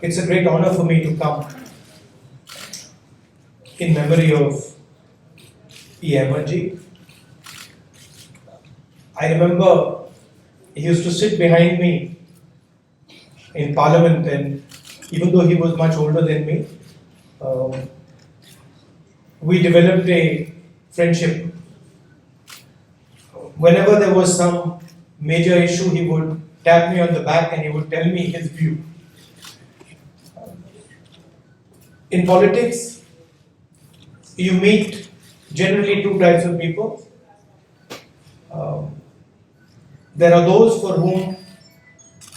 It's a great honor for me to come in memory of E. Ahamed ji. I remember he used to sit behind me in Parliament, and even though he was much older than me, we developed a friendship. Whenever there was some major issue, he would tap me on the back and he would tell me his view. In politics, you meet generally two types of people. There are those for whom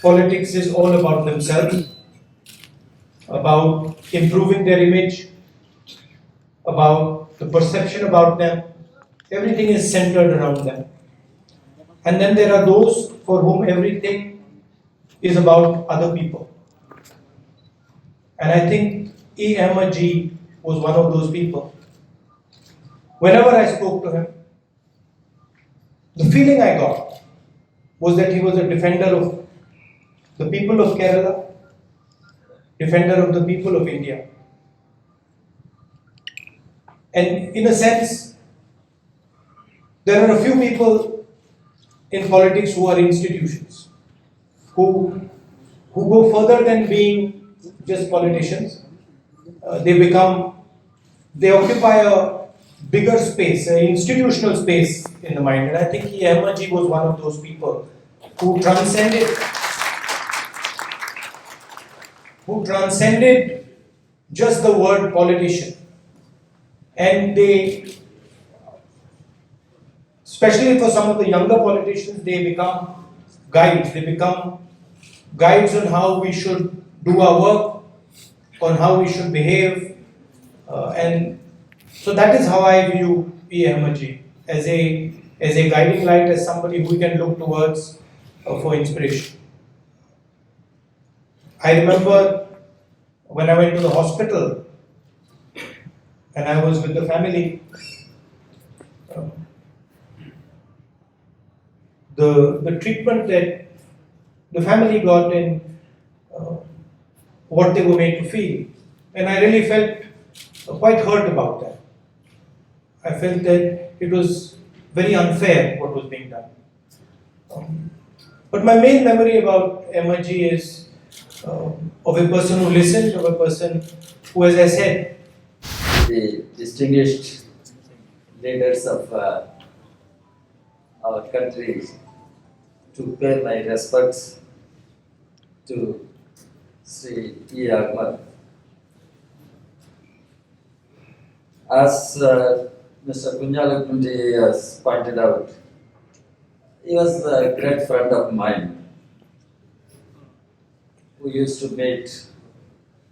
politics is all about themselves, about improving their image, about the perception about them. Everything is centered around them. And then there are those for whom everything is about other people. And I think E. Ahamed ji was one of those people. Whenever I spoke to him, the feeling I got was that he was a defender of the people of Kerala, defender of the people of India. And in a sense, there are a few people in politics who are institutions, who go further than being just politicians. They occupy a bigger space, an institutional space in the mind. And I think E. Ahamed ji was one of those people who transcended just the word politician. And they, especially for some of the younger politicians, they become guides. They become guides on how we should do our work, on how we should behave. And so that is how I view E. Ahamed ji, as a guiding light, as somebody who we can look towards for inspiration. I remember when I went to the hospital and I was with the family, the treatment that the family got and what they were made to feel. And I really felt quite hurt about that. I felt that it was very unfair what was being done. But my main memory about Ahamed ji is of a person who listened, of a person who, as I said, the distinguished leaders of our country, to pay my respects to Sri E. Ahamed. As Mr. Kunjalakundi has pointed out, he was a great friend of mine who used to meet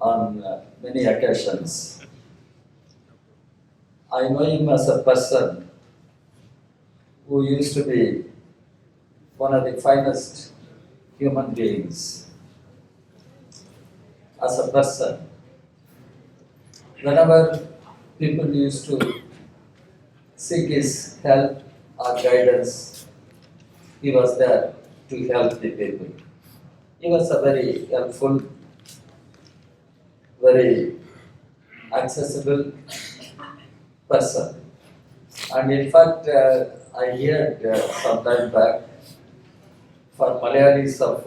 on many occasions. I know him as a person who used to be one of the finest human beings. As a person, whenever people used to seek his help or guidance, he was there to help the people. He was a very helpful, very accessible person. And in fact, I heard some time back, for Malayalis of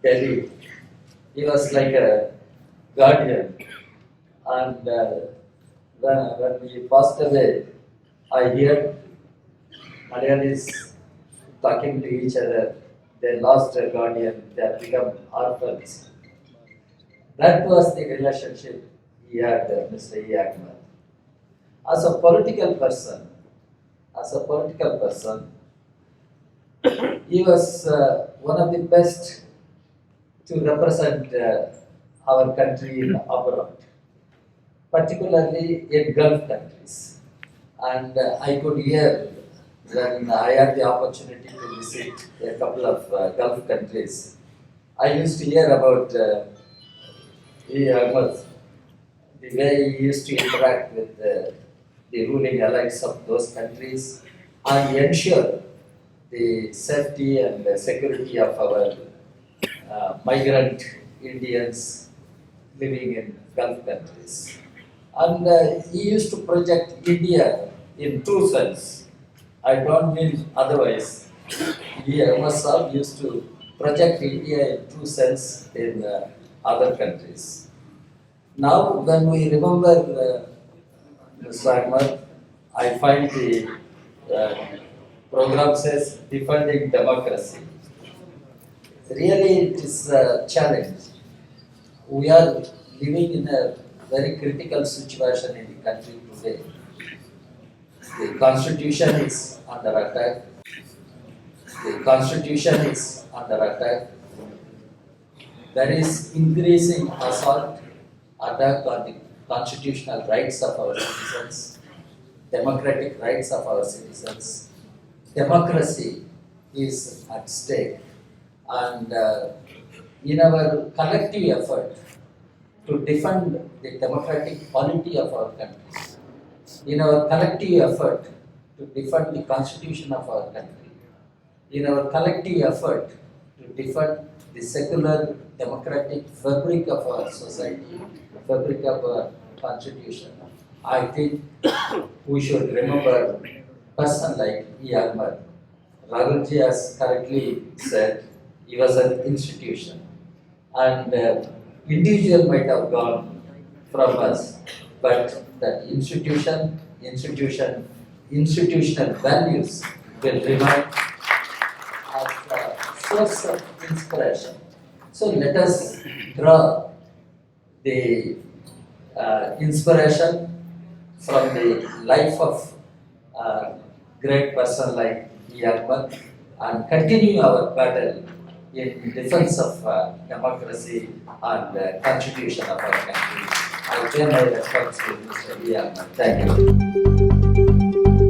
Delhi, he was like a guardian. And when he passed away, I heard Malayalis talking to each other. They lost a guardian, they have become orphans. That was the relationship he had with Mr. E. Ahamed. As a political person, he was one of the best to represent our country in abroad, particularly in Gulf countries. And I could hear when I had the opportunity to visit a couple of Gulf countries. I used to hear about E. Ahamed, the way he used to interact with the ruling elites of those countries and ensure the safety and the security of our migrant Indians living in Gulf countries. And he used to project India in true sense. I don't mean otherwise. He himself used to project India in true sense in other countries. Now, when we remember Mr. Ahmed, I find the program says defending democracy. Really, it is a challenge. We are living in a very critical situation in the country today. The constitution is under attack. The constitution is under attack. There is increasing assault, attack on the constitutional rights of our citizens, democratic rights of our citizens. Democracy is at stake. And in our collective effort to defend the democratic polity of our country, in our collective effort to defend the constitution of our country, in our collective effort to defend the secular democratic fabric of our society, fabric of our constitution, I think we should remember a person like E. Ahmed. Rahulji has correctly said he was an institution, and individual might have gone from us, but that institutional values will remain as a source of inspiration. So let us draw the inspiration from the life of a great person like E. Ahmed and continue our battle in defense of democracy and constitution of our country. I pay my respects to Mr. E. Ahmed. Thank you.